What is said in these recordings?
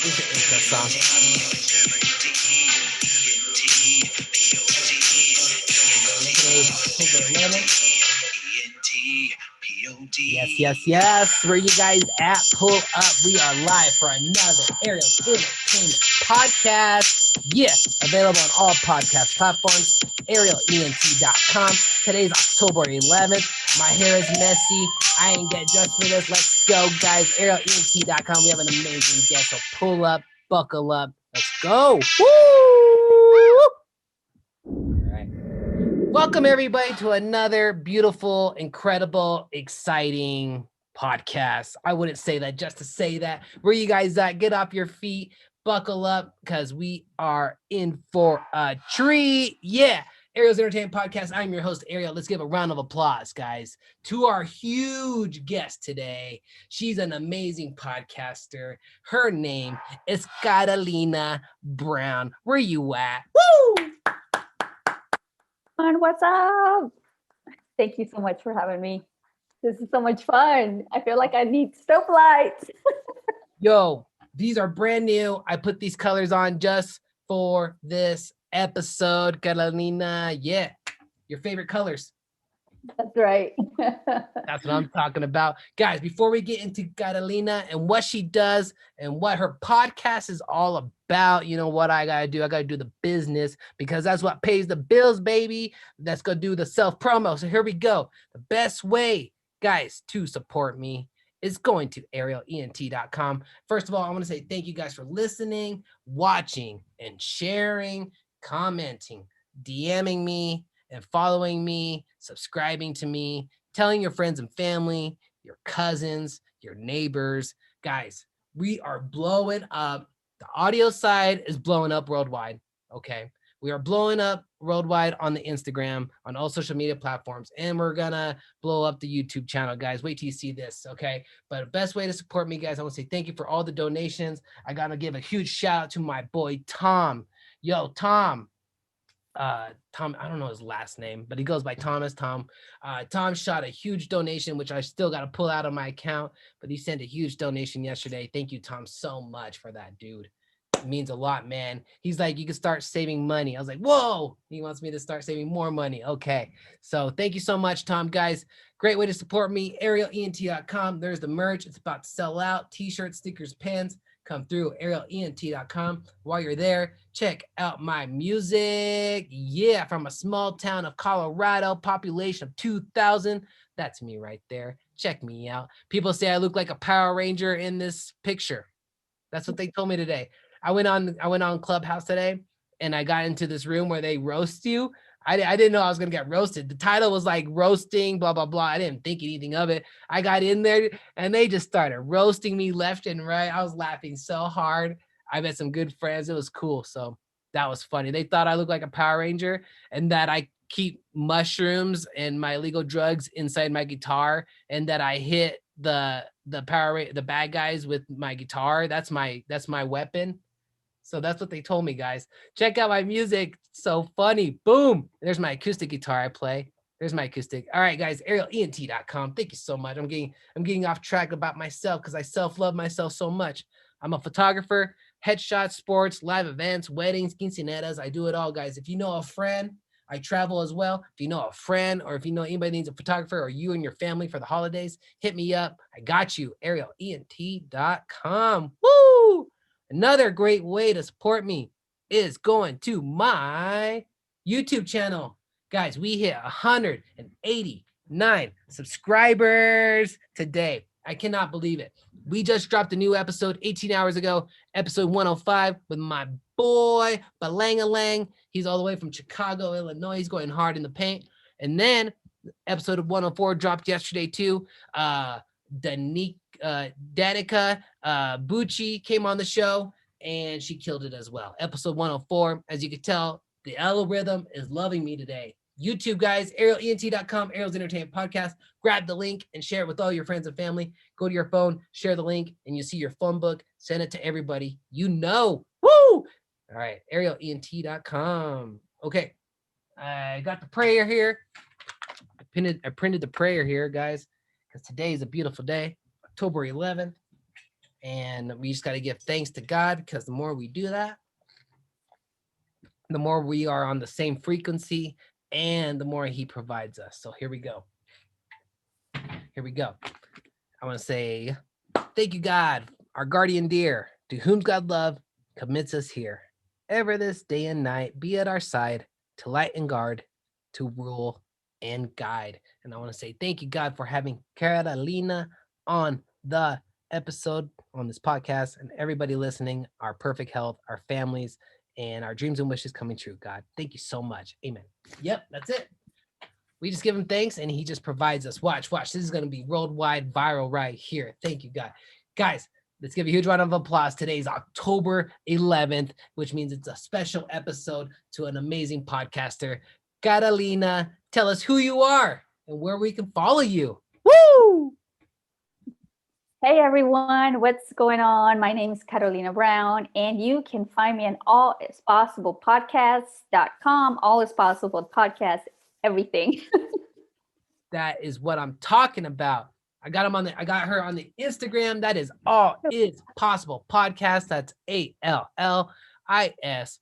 It's an intro song. Yes. Where you guys at? Pull up. We are live for another Ariel Entertainment podcast. Yeah, available on all podcast platforms. ArielENT.com. Today's October 11th. My hair is messy. I ain't get dressed for this. Let's go, guys. ArielENT.com. We have an amazing guest. So pull up, buckle up. Let's go. Woo! Welcome, everybody, to another beautiful, incredible, exciting podcast. I wouldn't say that just to say that. Where you guys at? Get off your feet, buckle up, because we are in for a treat. Yeah, Ariel's Entertainment Podcast. I'm your host, Ariel. Let's give a round of applause, guys, to our huge guest today. She's an amazing podcaster. Her name is Catalina Brown. Where you at? Woo! What's up? Thank you so much for having me. This is so much fun. I feel like I need strobe lights. Yo, these are brand new. I put these colors on just for this episode. Catalina, yeah, your favorite colors. That's right. That's what I'm talking about. Guys, before we get into Catalina and what she does and what her podcast is all about, you know what I got to do? I got to do the business because that's what pays the bills, baby. Let's go do the self-promo. So here we go. The best way, guys, to support me is going to ArielENT.com. First of all, I want to say thank you guys for listening, watching, and sharing, commenting, DMing me, and following me, subscribing to me, telling your friends and family, your cousins, your neighbors. Guys, we are blowing up. The audio side is blowing up worldwide, okay? We are blowing up worldwide on the Instagram, on all social media platforms, and we're gonna blow up the YouTube channel, guys. Wait till you see this, okay? But the best way to support me, guys, I want to say thank you for all the donations. I gotta give a huge shout out to my boy, Tom. Yo, Tom, I don't know his last name, but he goes by Thomas. Tom shot a huge donation, which I still got to pull out of my account, but he sent a huge donation yesterday. Thank you, Tom, so much for that, dude. It means a lot, man. He's like, you can start saving money. I was like, whoa, he wants me to start saving more money. Okay, so thank you so much, Tom. Guys, great way to support me. ArielENT.com. There's the merch. It's about to sell out. T-shirts, stickers, pens. Come through ArielENT.com. While you're there, check out my music. Yeah, from a small town of Colorado, population of 2,000. That's me right there. Check me out. People say I look like a Power Ranger in this picture. That's what they told me today. I went on Clubhouse today, and I got into this room where they roast you. I didn't know I was going to get roasted. The title was like roasting, blah, blah, blah. I didn't think anything of it. I got in there and they just started roasting me left and right. I was laughing so hard. I met some good friends. It was cool. So that was funny. They thought I looked like a Power Ranger and that I keep mushrooms and my illegal drugs inside my guitar and that I hit the bad guys with my guitar. That's my weapon. So that's what they told me, guys. Check out my music. So funny. Boom. There's my acoustic guitar I play. There's my acoustic. All right, guys. ArielENT.com. Thank you so much. I'm getting off track about myself because I self-love myself so much. I'm a photographer, headshots, sports, live events, weddings, quinceaneras. I do it all, guys. If you know a friend, I travel as well. If you know a friend or if you know anybody needs a photographer or you and your family for the holidays, hit me up. I got you. ArielENT.com. Woo! Another great way to support me is going to my YouTube channel. Guys, we hit 189 subscribers today. I cannot believe it. We just dropped a new episode 18 hours ago, episode 105 with my boy, Balangalang. He's all the way from Chicago, Illinois. He's going hard in the paint. And then episode of 104 dropped yesterday too. Danica Bucci came on the show and she killed it as well. Episode 104, as you can tell, the algorithm is loving me today. YouTube, guys, ArielENT.com, Ariel's Entertainment Podcast. Grab the link and share it with all your friends and family. Go to your phone, share the link, and you see your phone book. Send it to everybody you know. Woo! All right, ArielENT.com. Okay, I got the prayer here. I printed the prayer here, guys, because today is a beautiful day, October 11th. And we just got to give thanks to God, because the more we do that, the more we are on the same frequency and the more he provides us. So here we go. Here we go. I want to say, thank you, God, our guardian dear, to whom God love commits us here. Ever this day and night, be at our side, to light and guard, to rule and guide. And I want to say thank you, God, for having Carolina on the episode on this podcast, and everybody listening, our perfect health, our families, and our dreams and wishes coming true. God, thank you so much. Amen. Yep, that's it. We just give him thanks and he just provides us. Watch. This is going to be worldwide viral right here. Thank you, God. Guys, let's give a huge round of applause. Today is October 11th, which means it's a special episode to an amazing podcaster. Carolina, tell us who you are and where we can follow you. Woo! Hey everyone, what's going on? My name is Carolina Brown, and you can find me on allispossiblepodcast.com. All is possible podcast, everything. That is what I'm talking about. I got her on the Instagram. That is All Is Possible Podcast. That's ALLISPOSSIBLEPODCAST.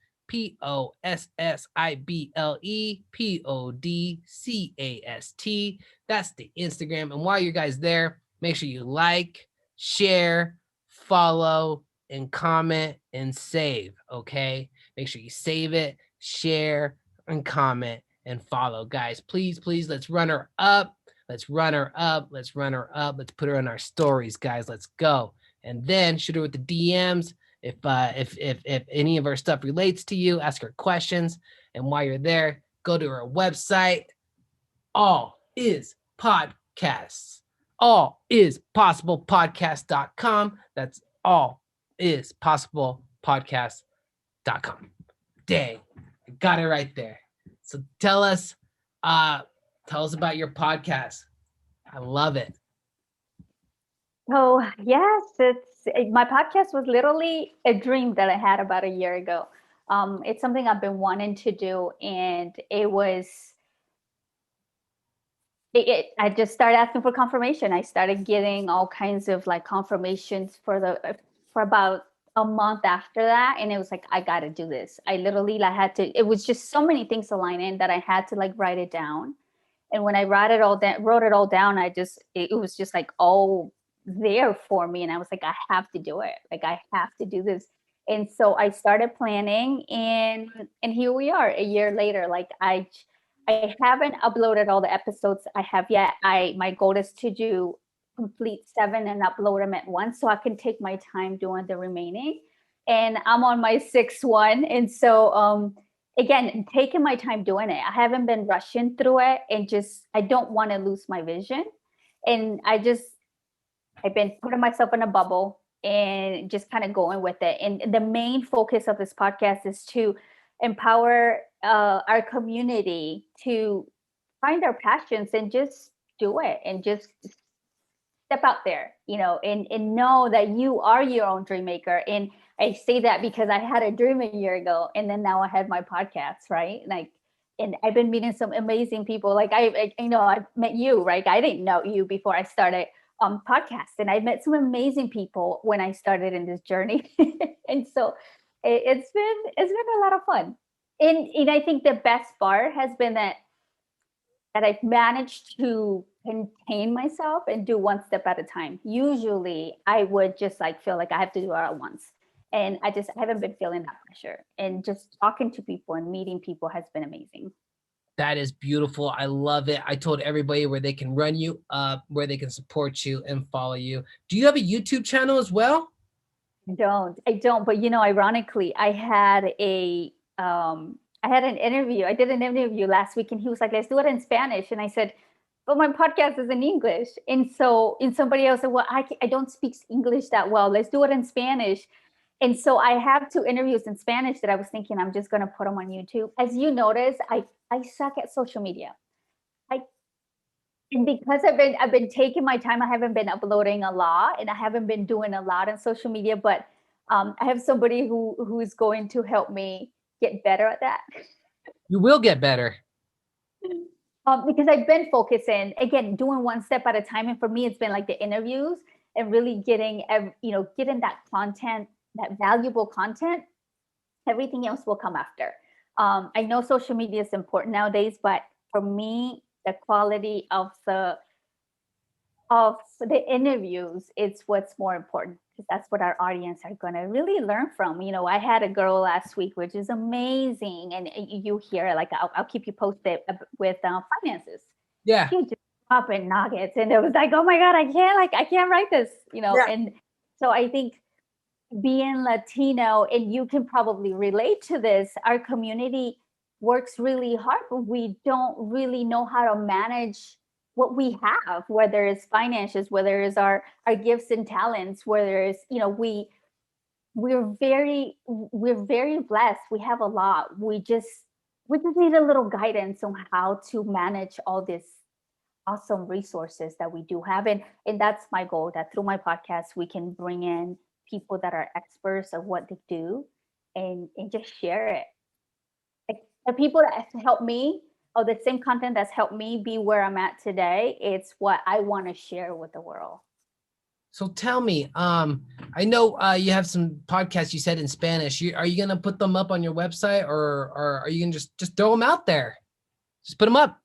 That's the Instagram. And while you guys there, make sure you like, share, follow, and comment and save. Okay. Make sure you save it, share, and comment and follow. Guys, please, let's run her up. Let's put her in our stories, guys. Let's go. And then shoot her with the DMs. If any of our stuff relates to you, ask her questions. And while you're there, go to her website. All is podcasts. All is possible podcast.com. That's all is possible podcast.com. Dang, I got it right there. So tell us about your podcast. I love it. Oh, yes, my podcast was literally a dream that I had about a year ago. It's something I've been wanting to do, and I just started asking for confirmation. I started getting all kinds of like confirmations for about a month after that, and it was like, I got to do this. I literally had to. It was just so many things aligning that I had to like write it down. And when I wrote it all down, it was just like all there for me, and I was like, I have to do it. Like I have to do this. And so I started planning, and here we are a year later. Like I haven't uploaded all the episodes I have yet. My goal is to do complete 7 and upload them at once, so I can take my time doing the remaining. And I'm on my 6th one, and so again, taking my time doing it. I haven't been rushing through it, and I don't want to lose my vision. And I've been putting myself in a bubble and just kind of going with it. And the main focus of this podcast is to empower our community to find our passions and just do it, and just step out there, and know that you are your own dream maker. And I say that because I had a dream a year ago, and then now I had my podcast, right? Like, and I've been meeting some amazing people. Like I met you, right? I didn't know you before I started podcast, and I met some amazing people when I started in this journey. And so it's been a lot of fun. And I think the best part has been that I've managed to contain myself and do one step at a time. Usually I would just like feel like I have to do it at once. And I haven't been feeling that pressure. And just talking to people and meeting people has been amazing. That is beautiful. I love it. I told everybody where they can run you up, where they can support you and follow you. Do you have a YouTube channel as well? I don't. But ironically, I had an interview. I did an interview last week, and he was like, "Let's do it in Spanish." And I said, "But my podcast is in English." And somebody else said, "Well, I don't speak English that well. Let's do it in Spanish." And so I have 2 interviews in Spanish that I was thinking I'm just going to put them on YouTube. As you notice, I suck at social media. And because I've been taking my time, I haven't been uploading a lot, and I haven't been doing a lot on social media, but I have somebody who's going to help me get better at that. You will get better. Because I've been focusing, again, doing one step at a time. And for me, it's been like the interviews. and really getting, getting that content, that valuable content, everything else will come after. I know social media is important nowadays, but for me, the quality of the interviews is what's more important, because that's what our audience are going to really learn from. I had a girl last week, which is amazing, and you hear, like, I'll keep you posted with finances. Yeah. She just dropping nuggets, and it was like, oh my god, I can't write this, Yeah. And so I think, being Latino, and you can probably relate to this, our community works really hard, but we don't really know how to manage what we have, whether it's finances, whether it's our gifts and talents, whether it's, we're very blessed. We have a lot. We just need a little guidance on how to manage all these awesome resources that we do have. And that's my goal, that through my podcast, we can bring in people that are experts of what they do, and just share it. Like, the people that have helped me, or the same content that's helped me be where I'm at today, it's what I want to share with the world. So tell me, I know you have some podcasts you said in Spanish. Are you gonna put them up on your website, or are you gonna just throw them out there? Just put them up.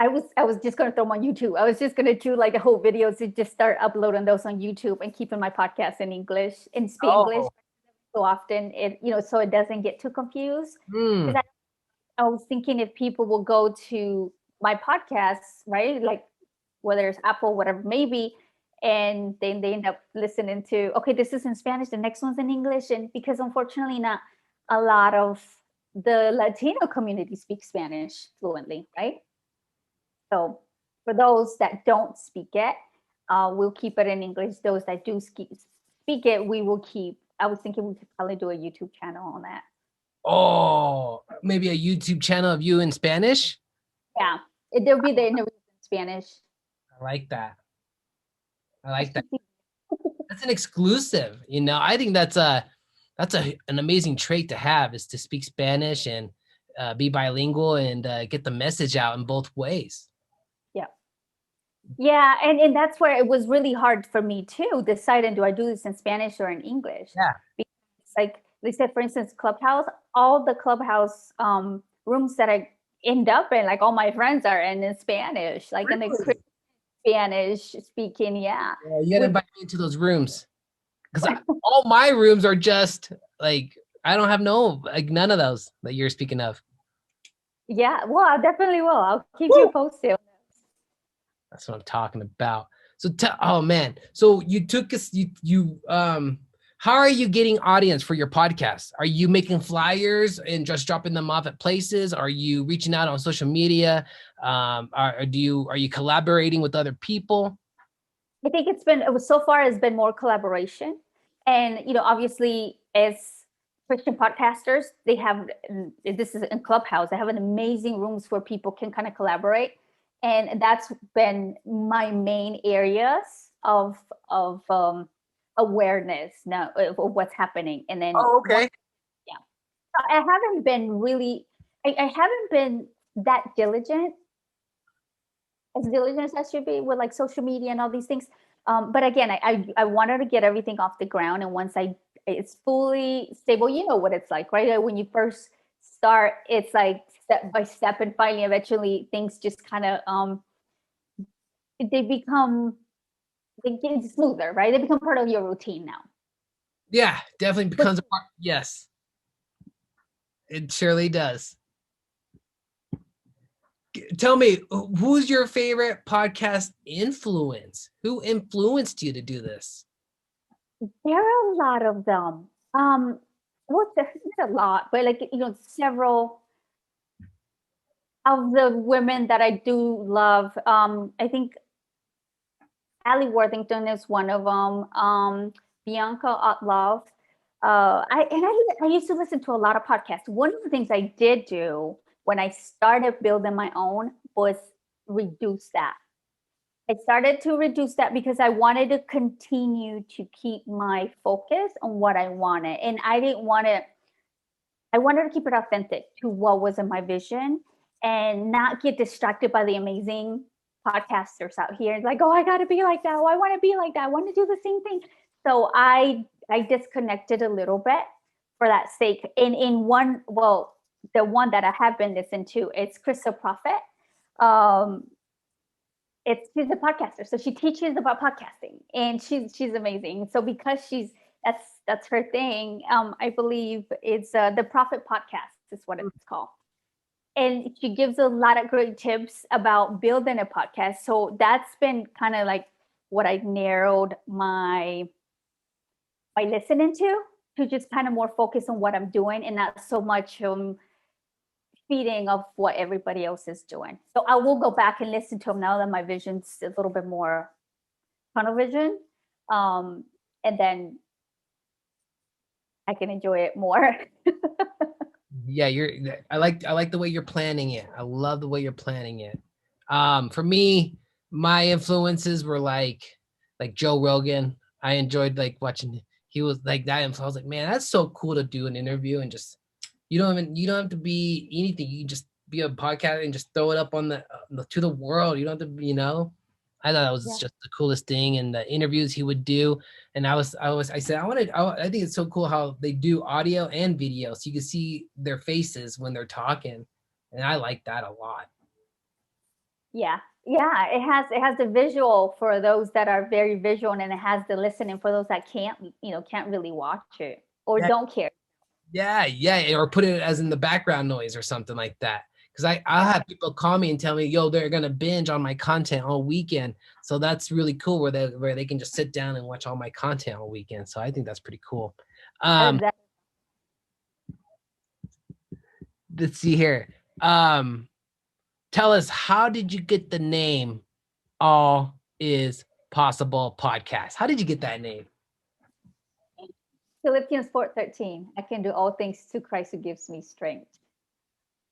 I was just gonna throw them on YouTube. I was just gonna do like a whole videos to just start uploading those on YouTube, and keeping my podcast in English, in Spanglish, Oh. so often so it doesn't get too confused. Hmm. Because I was thinking, if people will go to my podcasts, right, like whether it's Apple, whatever, maybe, and then they end up listening to, okay, this is in Spanish, the next one's in English, and because unfortunately not a lot of the Latino community speak Spanish fluently, right? So for those that don't speak it, we'll keep it in English. Those that do speak it, we will keep. I was thinking we could probably do a YouTube channel on that. Oh, maybe a YouTube channel of you in Spanish? Yeah, there'll be the interviews in Spanish. I like that. I like that. That's an exclusive. I think that's an amazing trait to have, is to speak Spanish and be bilingual and get the message out in both ways. Yeah, and that's where it was really hard for me too, deciding, do I do this in Spanish or in English? Yeah. Because, like they said, for instance, Clubhouse, all the Clubhouse rooms that I end up in, like all my friends are in Spanish, like in the Spanish speaking. Yeah. You gotta invite me into those rooms, because all my rooms are just like, I don't have none of those that you're speaking of. Yeah, well, I definitely will. I'll keep you posted. That's what I'm talking about. So, oh man, so you took us. How are you getting audience for your podcast? Are you making flyers and just dropping them off at places? Are you reaching out on social media? Are you collaborating with other people? I think so far it's been more collaboration. And, obviously, as Christian podcasters, they have, this is in Clubhouse, they have an amazing rooms where people can kind of collaborate. And that's been my main areas of awareness now of what's happening. And then, Okay. I haven't been really, I haven't been that diligent, as diligent as I should be with like social media and all these things. But again, I wanted to get everything off the ground. And once it's fully stable, you know what it's like, right? When you first start, it's like step by step, and finally, eventually things just kind of, they get smoother, right? They become part of your routine now. Yeah, definitely becomes a part. Yes, it surely does. Tell me, who's your favorite podcast influence? Who influenced you to do this? There are a lot of them. Well, there's not a lot, but like, several of the women that I do love. I think Allie Worthington is one of them. Bianca Otlov. I used to listen to a lot of podcasts. One of the things I did do when I started building my own was reduce that. I started to reduce that because I wanted to continue to keep my focus on what I wanted. And I wanted to keep it authentic to what was in my vision, and not get distracted by the amazing podcasters out here. It's like, oh, I got to be like that. Oh, I want to be like that. I want to do the same thing. So I disconnected a little bit for that sake. In one, well, the one that I have been listening to, it's Crystal Prophet. Um, she's a podcaster, so she teaches about podcasting, and she's amazing. So because that's her thing. I believe it's the Prophet Podcast is what it's called, and she gives a lot of great tips about building a podcast. So that's been kind of like what I narrowed my listening to just kind of more focus on what I'm doing and not so much feeding of what everybody else is doing. So I will go back and listen to them now that my vision's a little bit more tunnel vision. And then I can enjoy it more. Yeah, I like the way you're planning it. I love the way you're planning it. For me, my influences were like Joe Rogan. I enjoyed like watching, he was like that influence. I was like, man, that's so cool to do an interview and just you don't have to be anything. You can just be a podcast and just throw it up on the to the world. You don't have to, I thought that was Yeah. just the coolest thing. And the interviews he would do. And I said, I think it's so cool how they do audio and video. So you can see their faces when they're talking. And I like that a lot. Yeah. Yeah. It has the visual for those that are very visual, and it has the listening for those that can't really watch it or Yeah. don't care. Yeah. Or put it as in the background noise or something like that. Because I'll have people call me and tell me, yo, they're gonna binge on my content all weekend. So that's really cool where they can just sit down and watch all my content all weekend. So I think that's pretty cool. Exactly. Let's see here. Tell us, how did you get the name All Is Possible Podcast? How did you get that name? Philippians 4:13. I can do all things through Christ who gives me strength.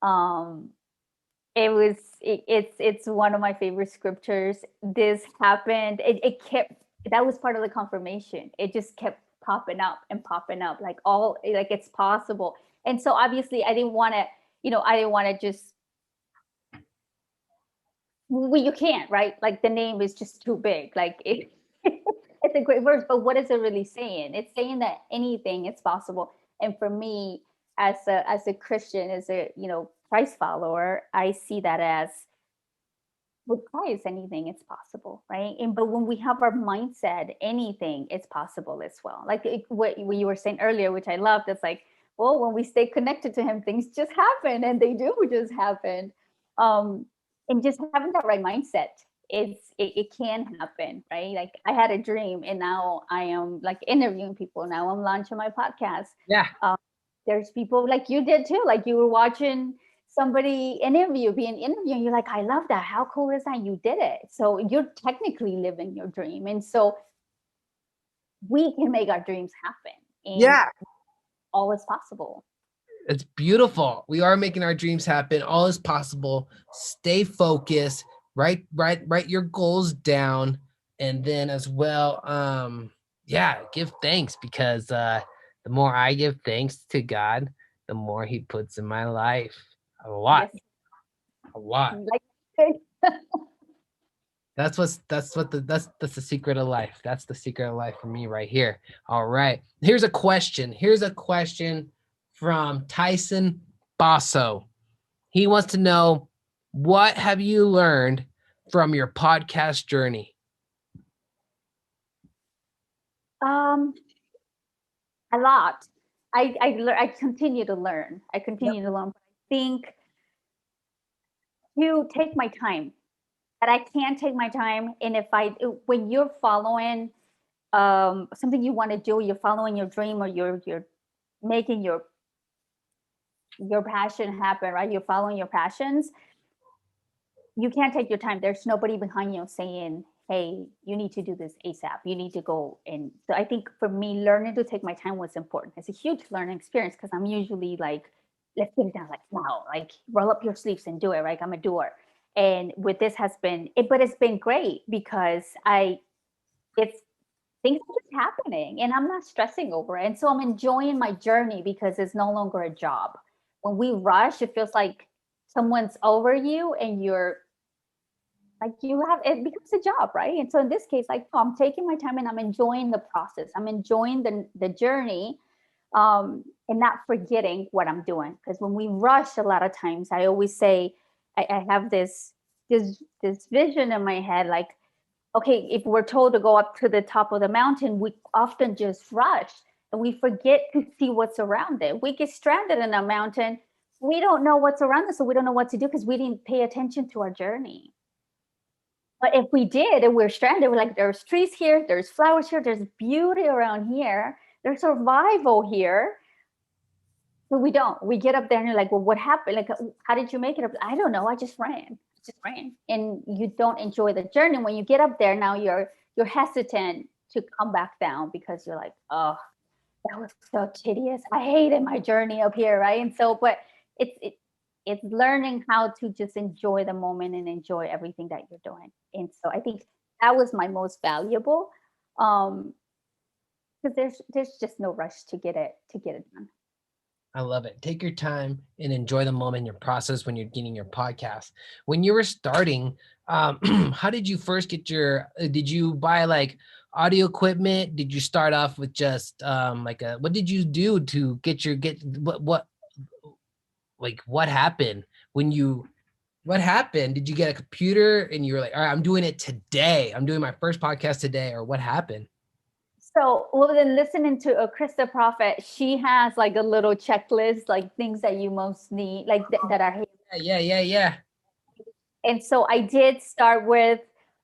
Um, it's one of my favorite scriptures. This happened. It kept, that was part of the confirmation. It just kept popping up and popping up, like it's possible. And so obviously I didn't want to just, well, you can't, right? Like the name is just too big. Like it's a great verse, but what is it really saying? It's saying that anything is possible. And for me, as a Christian, as a Christ follower, I see that as, with Christ, anything is possible, right? And but when we have our mindset, anything is possible as well. Like what you were saying earlier, which I loved. It's like, well, when we stay connected to Him, things just happen, and they do just happen. Um, and just having that right mindset, it can happen, right? Like I had a dream, and now I am like interviewing people. Now I'm launching my podcast. Yeah. There's people like you did too. Like you were watching somebody being interviewed, you're like, I love that. How cool is that? You did it. So you're technically living your dream. And so we can make our dreams happen. And Yeah. all is possible. It's beautiful. We are making our dreams happen. All is possible. Stay focused. Write your goals down. And then as well, give thanks, because the more I give thanks to God, the more He puts in my life. A lot. Yes. A lot. Like, That's the secret of life. That's the secret of life for me right here. All right. Here's a question from Tyson Basso. He wants to know, what have you learned from your podcast journey? A lot. I continue to learn. I continue to learn. But I think to take my time, that I can take my time. And when you're following something you want to do, you're following your dream, or you're making your passion happen, right? You're following your passions. You can't take your time. There's nobody behind you saying, hey, you need to do this ASAP. You need to go. And so I think for me, learning to take my time was important. It's a huge learning experience, because I'm usually like, let's get it done, like, wow, like roll up your sleeves and do it, right? I'm a doer. And with this but it's been great, because it's things are just happening and I'm not stressing over it. And so I'm enjoying my journey, because it's no longer a job. When we rush, it feels like someone's over you and you're Like it becomes a job, right? And so in this case, like, I'm taking my time and I'm enjoying the process. I'm enjoying the journey, and not forgetting what I'm doing. Because when we rush, a lot of times, I always say, I have this vision in my head, like, okay, if we're told to go up to the top of the mountain, we often just rush and we forget to see what's around it. We get stranded in a mountain. We don't know what's around us, so we don't know what to do because we didn't pay attention to our journey. But if we did and we're stranded, we're like, there's trees here, there's flowers here, there's beauty around here, there's survival here. But we don't. We get up there and you're like, well, what happened? Like, how did you make it up? I don't know. I just ran. And you don't enjoy the journey. When you get up there, now you're hesitant to come back down because you're like, oh, that was so tedious. I hated my journey up here, right? And so, but it's learning how to just enjoy the moment and enjoy everything that you're doing. And so I think that was my most valuable, because there's just no rush to get it done. I love it. Take your time and enjoy the moment in your process when you're getting your podcast. When you were starting, how did you first get did you buy like audio equipment? Did you start off with just what did you do to what happened what happened? Did you get a computer and you were like, all right, I'm doing it today. I'm doing my first podcast today, or what happened? So, well, then listening to Krista Prophet, she has like a little checklist, like things that you most need, like that are. Yeah. And so I did start with,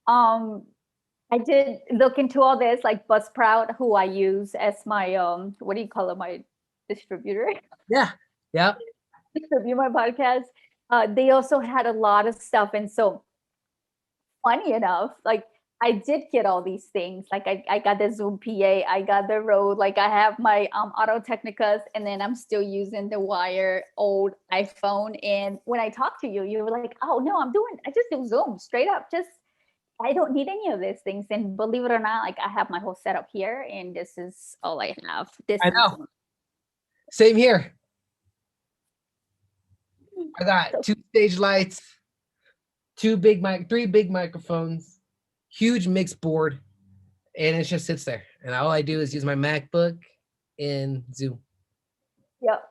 I did look into all this, like Buzzsprout, who I use as my, what do you call it, my distributor, Yeah. Yeah. distribute my podcast. They also had a lot of stuff, and so funny enough, like I did get all these things. Like I got the Zoom PA, I got the Rode, like I have my Audio Technicas, and then I'm still using the wire old iPhone. And when I talk to you, you were like, oh no, I just do Zoom straight up. Just I don't need any of these things. And believe it or not, like I have my whole setup here, and this is all I have. This I is know. Same here. I got 2 stage lights, three big microphones, huge mix board, and it just sits there. And all I do is use my MacBook and Zoom. Yep.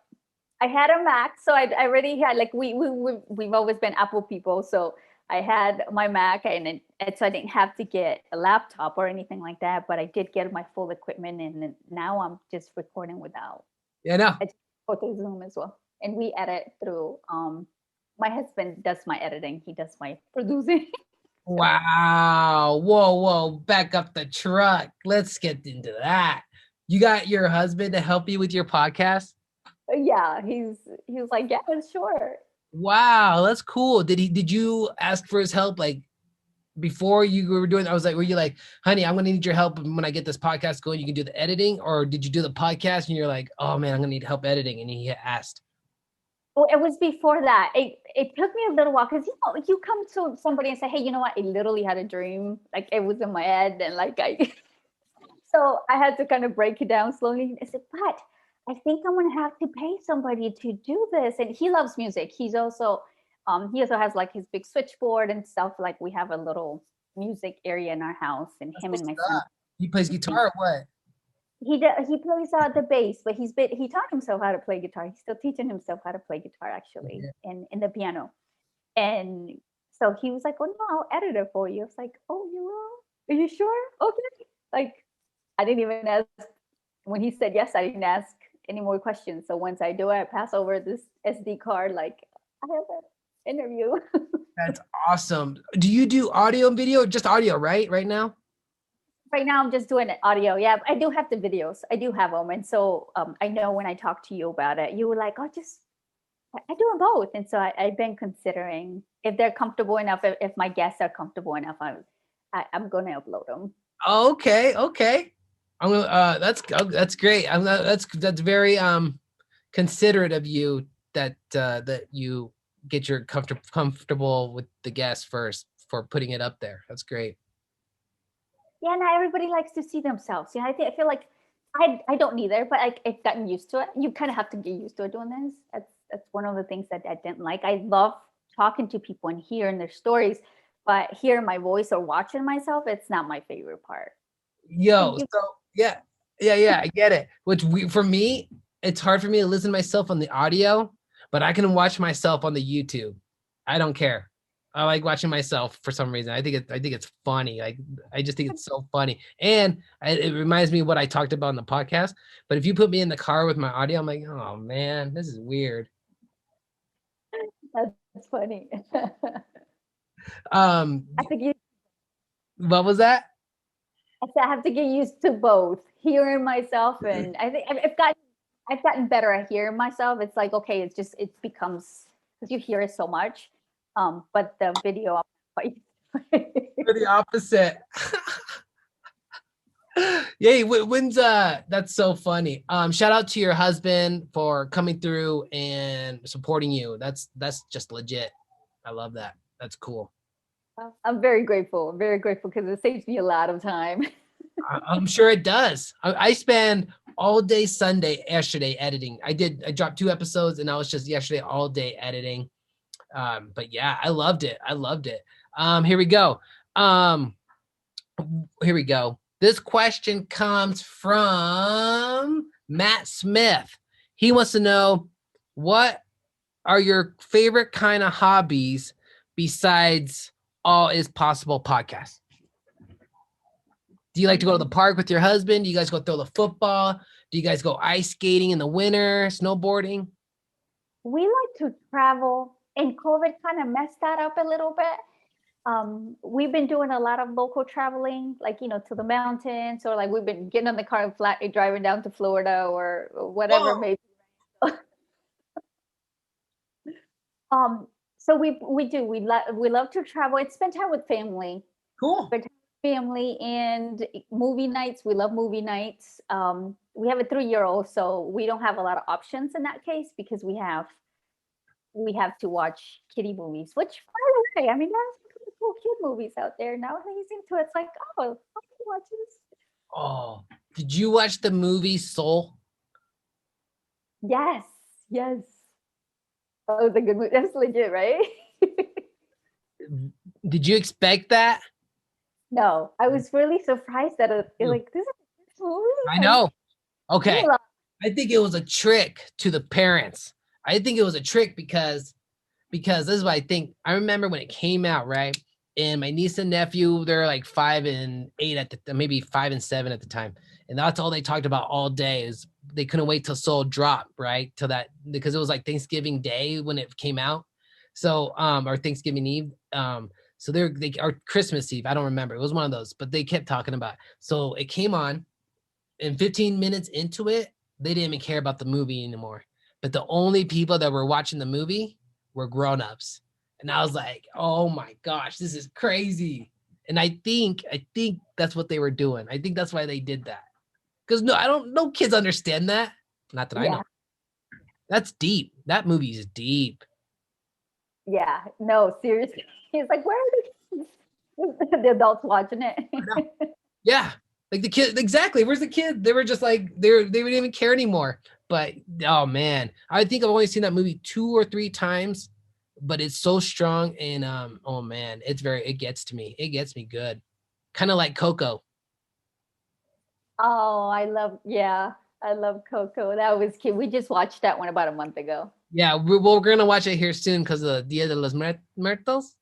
I had a Mac, so I already had, like, we've always been Apple people, so I had my Mac, and so I didn't have to get a laptop or anything like that. But I did get my full equipment, and now I'm just recording without. Yeah, no. I just go through Zoom as well, and we edit through. My husband does my editing; he does my producing. Wow. Whoa. Back up the truck. Let's get into that. You got your husband to help you with your podcast? Yeah, he was like, yeah, sure. Wow, that's cool. Did you ask for his help like before you were doing? I was like, were you like, honey, I'm gonna need your help when I get this podcast going, you can do the editing? Or did you do the podcast and you're like, oh man, I'm gonna need help editing, and he asked? Well, it was before that. It took me a little while because you come to somebody and say, hey, you know what? I literally had a dream. Like it was in my head, and like so I had to kind of break it down slowly. I said, but I think I'm gonna have to pay somebody to do this. And he loves music. He also has like his big switchboard and stuff. Like we have a little music area in our house, and him and my son. He plays guitar or what? He plays the bass, but he taught himself how to play guitar. He's still teaching himself how to play guitar actually, and in the piano. And so he was like, "Oh no, I'll edit it for you." I was like, "Oh, you will? Are you sure?" Okay. Like I didn't even ask when he said yes. I didn't ask any more questions. So once I do it, I pass over this SD card. Like I have an interview. That's awesome. Do you do audio and video? Just audio, right? Right now? Right now, I'm just doing it audio. Yeah, I do have the videos. I do have them, and so I know when I talked to you about it, you were like, "Oh, I do them both." And so I've been considering if they're comfortable enough. If my guests are comfortable enough, I'm going to upload them. Okay. I'm gonna. That's great. That's very considerate of you that you get your comfortable with the guests first for putting it up there. That's great. Yeah, not everybody likes to see themselves. You know, I feel like I don't either, but I've gotten used to it. You kind of have to get used to it doing this. That's one of the things that I didn't like. I love talking to people and hearing their stories, but hearing my voice or watching myself, it's not my favorite part. Yo, Did you? so yeah, I get it. For me, it's hard for me to listen to myself on the audio, but I can watch myself on the YouTube. I don't care. I like watching myself for some reason. I think it's funny. Like I just think it's so funny, and it reminds me of what I talked about in the podcast. But if you put me in the car with my audio, I'm like, oh man, this is weird. That's funny. Um, I think you. what was that? I have to get used to both hearing myself, and I think I've gotten better at hearing myself. It's like okay, it becomes because you hear it so much, but the video, I'm quite. For the opposite. Yay, when's that's so funny. Shout out to your husband for coming through and supporting you. That's just legit. I love that. That's cool. I'm very grateful because it saves me a lot of time. I'm sure it does. I spent all day Sunday yesterday editing. I dropped 2 episodes and I was just yesterday all day editing. But yeah, I loved it. I loved it. Here we go. Um, Here we go. This question comes from Matt Smith. He wants to know, what are your favorite kind of hobbies besides All Is Possible podcast? Do you like to go to the park with your husband? Do you guys go throw the football? Do you guys go ice skating in the winter, snowboarding? We like to travel, and COVID kind of messed that up a little bit. We've been doing a lot of local traveling, like to the mountains, or like we've been getting on the car and flat driving down to Florida or whatever. Whoa, Maybe. So we love to travel and spend time with family. cool. Spend time with family and movie nights. We love movie nights. We have a 3-year-old, so we don't have a lot of options in that case because we have to watch kiddie movies. Which, by the way, I mean, there's some cool kid movies out there nowadays. Into it's like, oh, I can watch this. Oh, did you watch the movie Soul? Yes, yes. That was a good movie. That's legit, right? Did you expect that? No, I was really surprised that like this is a movie. I Like, know. Okay. yeah, I think it was a trick to the parents. I think it was a trick because this is what I think. I remember when it came out, right? And my niece and nephew, they're like 5 and 8 at the maybe 5 and 7 at the time. And that's all they talked about all day is they couldn't wait till Soul dropped, right? Till that because it was like Thanksgiving Day when it came out. So or Thanksgiving Eve. So they or Christmas Eve. I don't remember. It was one of those, but they kept talking about it. So it came on and 15 minutes into it, they didn't even care about the movie anymore. But the only people that were watching the movie were grown-ups. And I was like, oh my gosh, this is crazy. And I think that's what they were doing. I think that's why they did that. Because no kids understand that. Not that I know. yeah, That's deep. That movie is deep. yeah. No, seriously. It's like, where are the kids? The adults watching I know. it. Yeah. Like the kid, exactly. Where's the kid? They were just like they didn't even care anymore. But oh man, I think I've only seen that movie 2 or 3 times, but it's so strong and oh man, it gets to me. It gets me good. Kind of like Coco. Oh, I love Coco. That was cute. We just watched that one about a month ago. Yeah, we're gonna watch it here soon because of the Dia de los Muertos.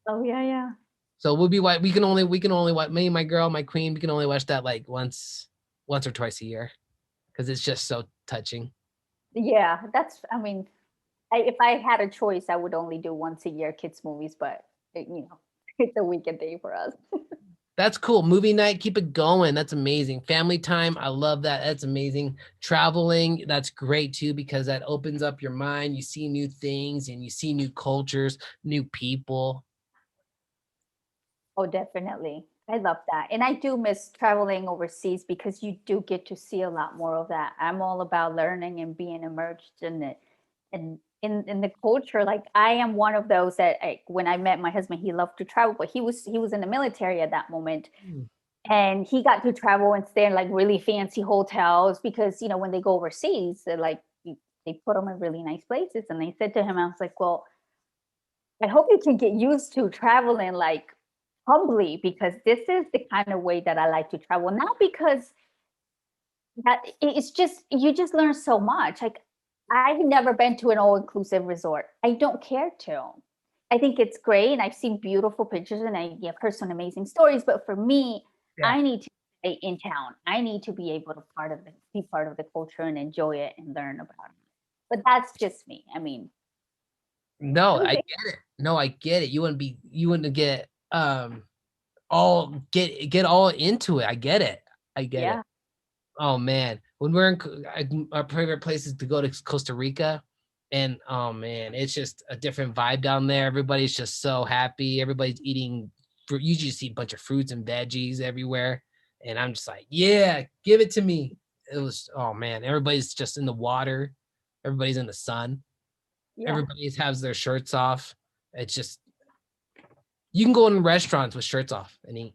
Oh yeah, yeah. So we can only watch me, my girl, my queen. We can only watch that like once or twice a year because it's just so touching. Yeah, I mean, if I had a choice, I would only do once a year kids movies, but it's a weekend day for us. That's cool. Movie night, keep it going. That's amazing. Family time, I love that. That's amazing. Traveling, that's great too because that opens up your mind. You see new things and you see new cultures, new people. Oh, definitely. I love that. And I do miss traveling overseas because you do get to see a lot more of that. I'm all about learning and being immersed in it and in the culture. Like I am one of those that when I met my husband, he loved to travel, but he was in the military at that moment. Hmm. And he got to travel and stay in like really fancy hotels because when they go overseas, they put them in really nice places. And they said to him, I was like, well, I hope you can get used to traveling like humbly, because this is the kind of way that I like to travel. Not because that it's just, you just learn so much. Like, I've never been to an all-inclusive resort. I don't care to. I think it's great, and I've seen beautiful pictures, and I've heard some amazing stories. But for me, Yeah. I need to stay in town. I need to be able to be part of the culture and enjoy it and learn about it. But that's just me. I mean, No, I okay. get it. No, I get it. You wouldn't get all get all into it. I get it. I get it. Yeah, Oh man, when we're in our favorite place is to go to Costa Rica, and oh man, it's just a different vibe down there. Everybody's just so happy. Everybody's eating fruit. You just see a bunch of fruits and veggies everywhere, and I'm just like, yeah, give it to me. It was, oh man, everybody's just in the water. Everybody's in the sun. yeah. Everybody has their shirts off. It's just, you can go in restaurants with shirts off and eat.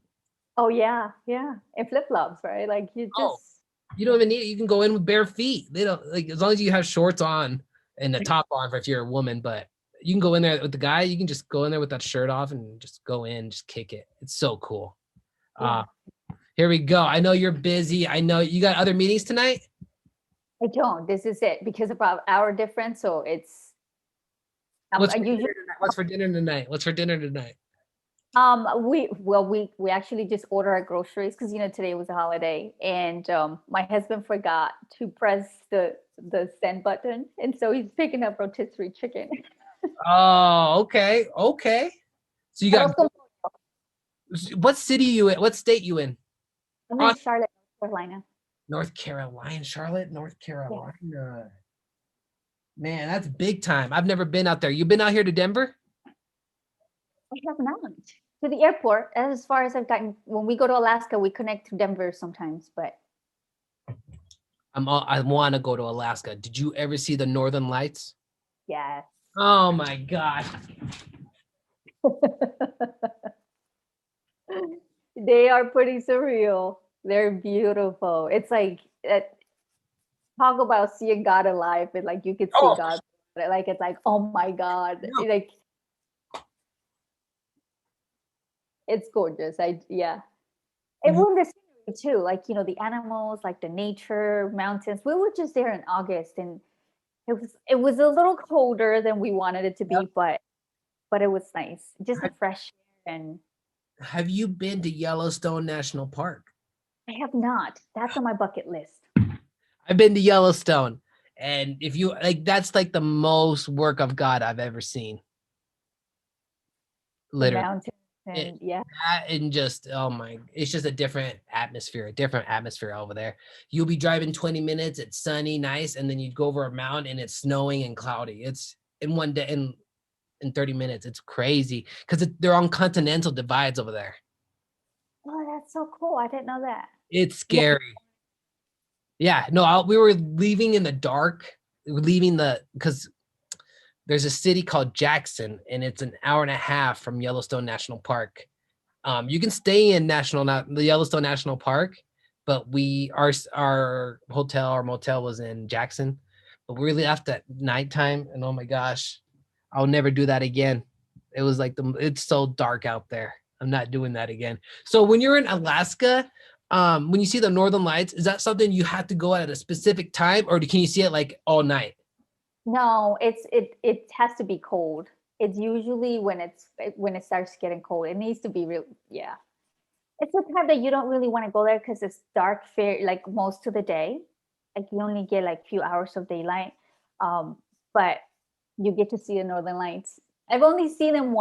Oh yeah, yeah. And flip-flops, right? Like you Oh, just, you don't even need it. You can go in with bare feet. They don't, like, as long as you have shorts on and the top on for if you're a woman, but you can go in there with the guy. You can just go in there with that shirt off and just go in, just kick it. It's so cool. yeah. Uh, Here we go. I know you're busy. I know you got other meetings tonight. I don't. This is it, because of our difference. So it's, What's I for usually, dinner tonight? What's for dinner tonight? What's for dinner tonight? we actually just order our groceries, because today was a holiday, and my husband forgot to press the send button, and so he's picking up rotisserie chicken. Oh, okay. Okay. So you got, Arroz con pollo. what city you in? What state you in? I'm in Oh, Charlotte, North Carolina. North Carolina, Charlotte, North Yeah, Carolina. Man, that's big time. I've never been out there. You been out here to Denver? I have not. To the airport, as far as I've gotten. When we go to Alaska, we connect to Denver sometimes, but I want to go to Alaska. Did you ever see the Northern Lights? yes. Oh my God. They are pretty surreal. They're beautiful. It's like, talk about seeing God alive, and like you could see Oh, God. Like it's like, oh my God. no. Like it's gorgeous. Yeah. And W- we're in the scenery too, like the animals, like the nature, mountains. We were just there in August, and it was a little colder than we wanted it to Yep. be, but it was nice. Just a Have, fresh air. And have you been to Yellowstone National Park? I have not. That's on my bucket list. I've been to Yellowstone. And if you like, that's like the most work of God I've ever seen. The Literally. mountains, It, and yeah. that and just, oh my, it's just a different atmosphere over there. You'll be driving 20 minutes, it's sunny, nice, and then you go over a mountain and it's snowing and cloudy. It's in one day, in 30 minutes. It's crazy because they're on continental divides over there. Oh, that's so cool. I didn't know that. It's Yeah. scary. Yeah, no, we were leaving in the dark. We were leaving because there's a city called Jackson, and it's an hour and a half from Yellowstone National Park. You can stay in the Yellowstone National Park, but our hotel or motel was in Jackson, but we left at nighttime, and oh my gosh, I'll never do that again. It was like it's so dark out there. I'm not doing that again. So when you're in Alaska, when you see the Northern Lights, is that something you have to go at a specific time, or can you see it like all night? No, it has to be cold. It's usually when it starts getting cold. It needs to be real. Yeah. It's the time that you don't really want to go there, because it's dark fair like most of the day. Like you only get like few hours of daylight. Um, but you get to see the northern lights. I've only seen them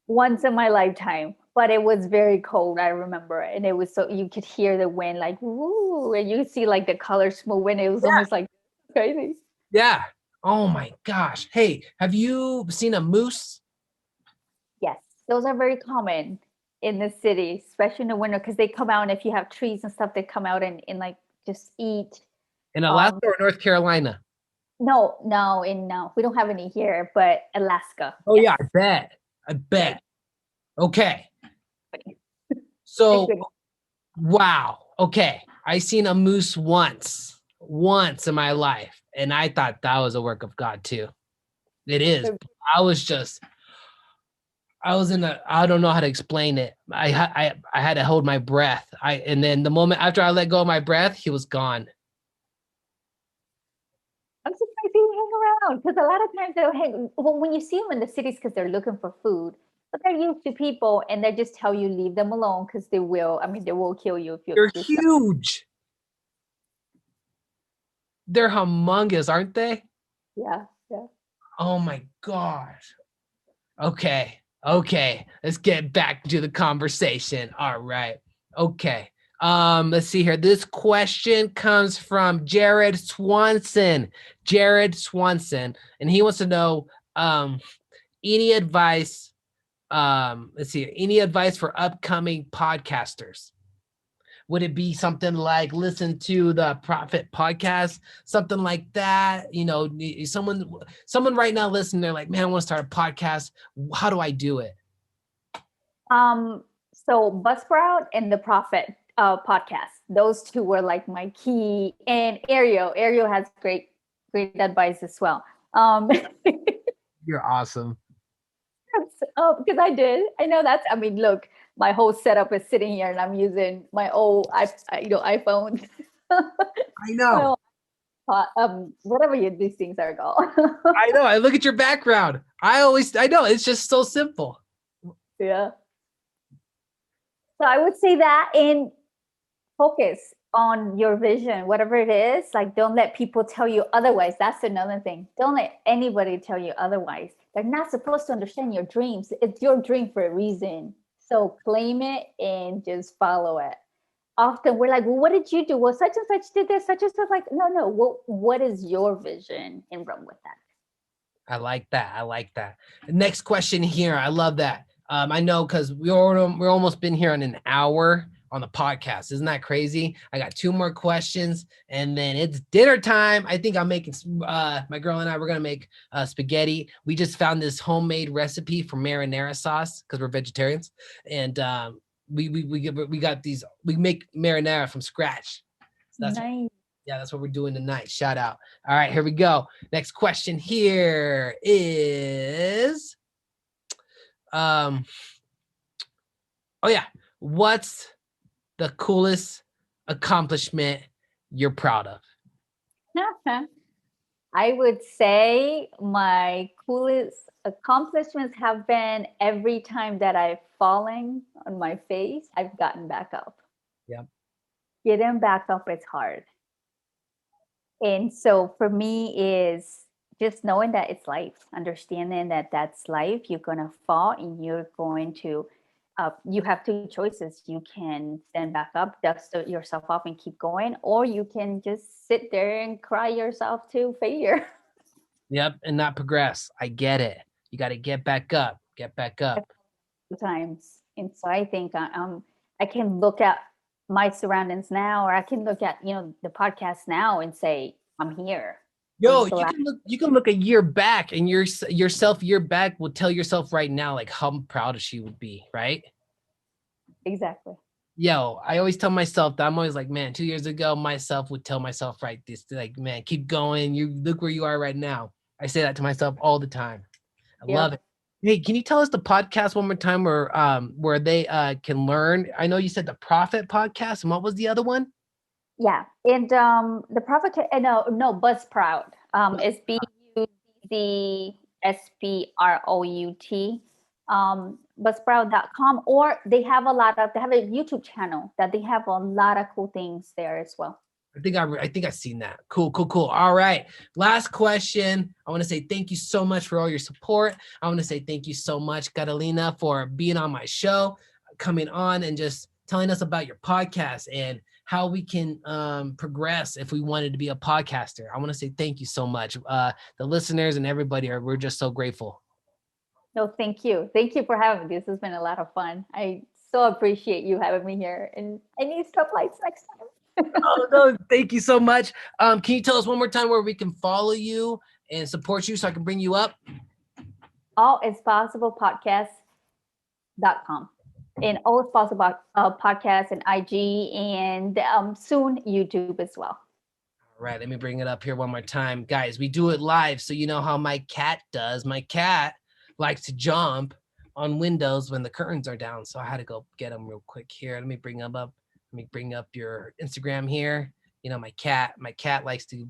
once in my lifetime, but it was very cold, I remember. And it was, so you could hear the wind like woo, and you could see like the colors moving. It was Yeah. almost like crazy. Yeah. Oh my gosh. Hey, have you seen a moose? Yes, those are very common in the city, especially in the winter, because they come out, and if you have trees and stuff, they come out and like just eat. In Alaska Um, or North Carolina? no, no, no, we don't have any here, but Alaska, Oh yes, yeah, I bet. I yeah, bet. Okay. it's So really, wow. Okay. I seen a moose once in my life, and I thought that was a work of God too. It is. I was I don't know how to explain it. I had to hold my breath. And then the moment after I let go of my breath, he was gone. I'm surprised you hang around because a lot of times they'll hang. Well, when you see them in the cities because they're looking for food, but they're used to people and they just tell you leave them alone because they will. I mean, they will kill you if you They're do stuff. huge. They're humongous, aren't they? Yeah, yeah. Oh my gosh. Okay. Okay. Let's get back to the conversation. All right. Okay. Let's see here. This question comes from Jared Swanson. Jared Swanson. And he wants to know any advice. Let's see, any advice for upcoming podcasters? Would it be something like listen to the Profit podcast, something like that? You know, someone right now listening, they're like, man, I want to start a podcast. How do I do it? So Buzzsprout and the Prophet podcast, those two were like my key. And Ariel has great advice as well. You're awesome. Because I know that's. I mean, look, my whole setup is sitting here, and I'm using my old, iPhone. I know. Whatever these things are called. I know. I look at your background. I know it's just so simple. Yeah. So I would say that and focus on your vision, whatever it is. Like, don't let people tell you otherwise. That's another thing. Don't let anybody tell you otherwise. They're not supposed to understand your dreams. It's your dream for a reason. So claim it and just follow it. Often we're like, well, what did you do? Well, such and such did this, such and such. Like, no. What is your vision and run with that? I like that. I like that. Next question here. I love that. I know because we're almost been here on an hour on the podcast. Isn't that crazy? I got 2 more questions and then it's dinner time. I think I'm making my girl and I we're gonna make spaghetti. We just found this homemade recipe for marinara sauce because we're vegetarians, and we got these. We make marinara from scratch. So Nice. that's what we're doing tonight. Shout out. All right, here we go. Next question here is oh yeah, what's the coolest accomplishment you're proud of? I would say my coolest accomplishments have been every time that I've fallen on my face, I've gotten back up. Yep. Getting back up is hard. And so for me is just knowing that it's life, understanding that that's life. You're going to fall and you're going to you have 2 choices. You can stand back up, dust yourself off and keep going, or you can just sit there and cry yourself to failure. Yep, and not progress. I get it. You got to get back up. Get back up. Times. And so I think I can look at my surroundings now, or I can look at, the podcast now and say, I'm here. Yo, I'm glad. you can look a year back, and yourself a year back will tell yourself right now like how proud she would be, right? Exactly. Yo, I always tell myself that I'm always like, man, 2 years ago, myself would tell myself right this, like, man, keep going. You look where you are right now. I say that to myself all the time. I love it. Hey, can you tell us the podcast one more time where they can learn? I know you said the Profit podcast, and what was the other one? Yeah. And the Prophet, no, Buzzsprout. It's BUZZSPROUT. Buzzsprout.com, or they have a YouTube channel that they have a lot of cool things there as well. I think I've seen that. Cool. All right. Last question. I want to say thank you so much for all your support. I want to say thank you so much, Catalina, for being on my show, coming on and just telling us about your podcast and how we can progress if we wanted to be a podcaster. I want to say thank you so much. The listeners and everybody we're just so grateful. No, thank you. Thank you for having me. This has been a lot of fun. I so appreciate you having me here, and I need stoplights next time. Oh no, thank you so much. Can you tell us one more time where we can follow you and support you so I can bring you up? All is possible podcast.com, and all is possible podcast and IG, and soon YouTube as well. All right, let me bring it up here one more time. Guys, we do it live, so you know how my cat does. My cat likes to jump on windows when the curtains are down, so I had to go get him real quick here. Let me bring him up. Let me bring up your Instagram here. You know, my cat likes to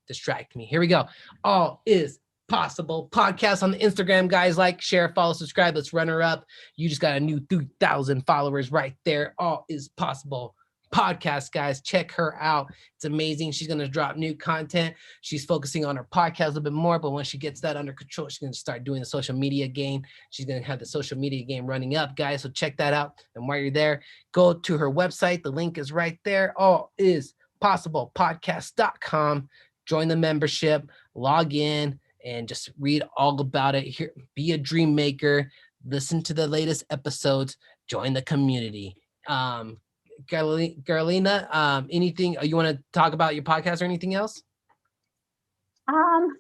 distract me. Here we go. All is possible podcast on the Instagram, guys. Like, share, follow, subscribe. Let's run her up. You just got a new 3,000 followers right there. All is possible podcast, guys. Check her out. It's amazing. She's going to drop new content. She's focusing on her podcast a little bit more, but when she gets that under control, she's going to start doing the social media game. She's going to have the social media game running up, guys. So check that out. And while you're there, go to her website. The link is right there. All is possible podcast.com. Join the membership, log in, and just read all about it. Here, be a dream maker. Listen to the latest episodes. Join the community. Carolina, anything you want to talk about your podcast or anything else? No,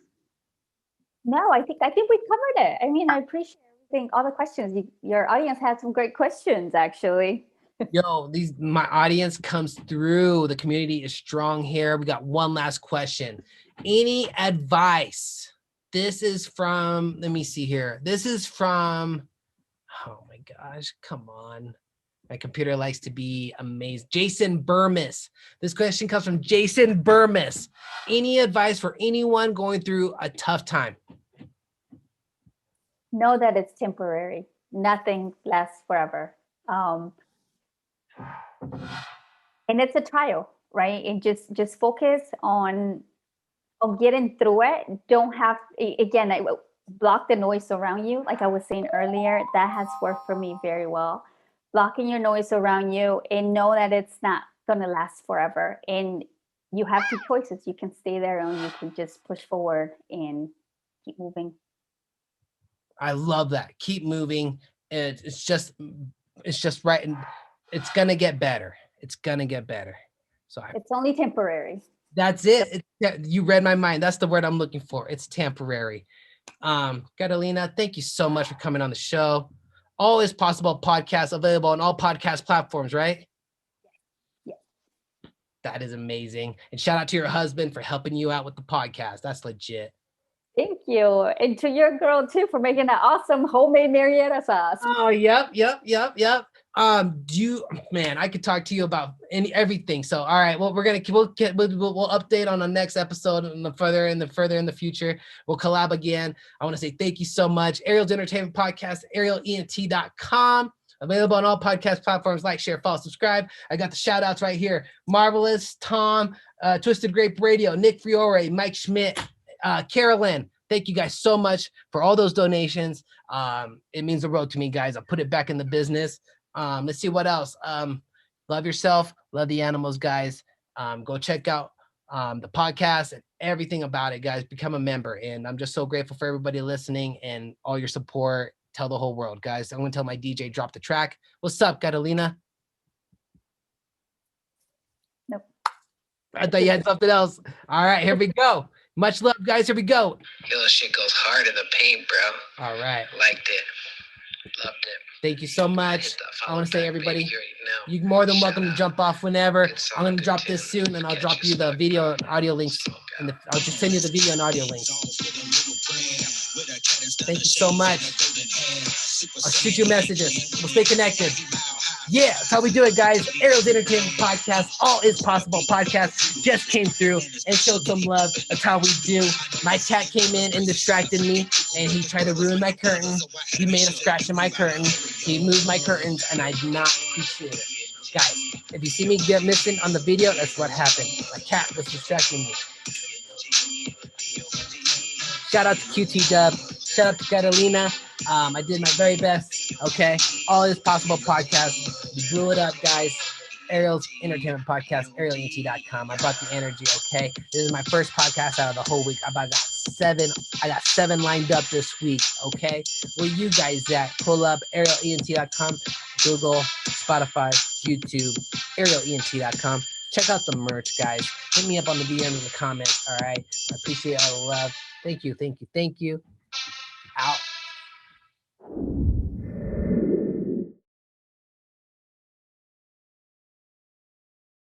I think we covered it. I mean, I appreciate everything, all the questions. Your audience had some great questions, actually. Yo, my audience comes through. The community is strong here. We got one last question. Any advice? This is from, let me see here. This is from, oh my gosh, come on. My computer likes to be amazed. Jason Burmis. This question comes from Jason Burmis. Any advice for anyone going through a tough time? Know that it's temporary. Nothing lasts forever. And it's a trial, right? And just focus on getting through it. Don't have, again, block the noise around you. Like I was saying earlier, that has worked for me very well. Blocking your noise around you and know that it's not going to last forever. And you have two choices. You can stay there or you can just push forward and keep moving. I love that. Keep moving. It's just right. And it's going to get better. It's going to get better. So it's only temporary. That's it. You read my mind. That's the word I'm looking for. It's temporary. Catalina, thank you so much for coming on the show. All is possible podcast available on all podcast platforms, right? Yes. That is amazing. And shout out to your husband for helping you out with the podcast. That's legit. Thank you. And to your girl too for making that awesome homemade Marietta sauce. Oh, yep. Man, I could talk to you about everything. So, all right. Well, we'll update on the next episode and further in the future. We'll collab again. I want to say thank you so much. Ariel's Entertainment Podcast, arielent.com. Available on all podcast platforms. Like, share, follow, subscribe. I got the shout outs right here. Marvelous, Tom, Twisted Grape Radio, Nick Fiore, Mike Schmidt, Carolyn. Thank you guys so much for all those donations. It means the world to me, guys. I'll put it back in the business. Let's see what else. Love yourself. Love the animals, guys. Go check out the podcast and everything about it, guys. Become a member. And I'm just so grateful for everybody listening and all your support. Tell the whole world, guys. I'm going to tell my DJ, drop the track. What's up, Catalina? Nope. I thought you had something else. All right, here we go. Much love, guys. Here we go. Yo, shit goes hard in the paint, bro. All right. Liked it. Loved it. Thank you so much. I want to say, everybody, you're more than welcome to jump off whenever. I'm going to drop this soon, and I'll drop you the video and audio links. I'll just send you the video and audio links. Thank you so much. I'll shoot you messages. We'll stay connected. Yeah, that's how we do it, guys. Ariel's Entertainment Podcast, All Is Possible Podcast just came through and showed some love. That's how we do. My cat came in and distracted me, and he tried to ruin my curtain. He made a scratch in my curtain. He moved my curtains, and I do not appreciate it. Guys, if you see me get missing on the video, that's what happened. My cat was distracting me. Shout out to QT Dub. Shout out to Catalina. I did my very best. Okay. All Is Possible Podcast. We blew it up, guys. Ariel's Entertainment Podcast, arielent.com. I brought the energy. Okay. This is my first podcast out of the whole week. I got seven lined up this week. Okay. Where you guys at? Pull up arielent.com, Google, Spotify, YouTube, arielent.com. Check out the merch, guys. Hit me up on the DM in the comments. All right. I appreciate all the love. Thank you.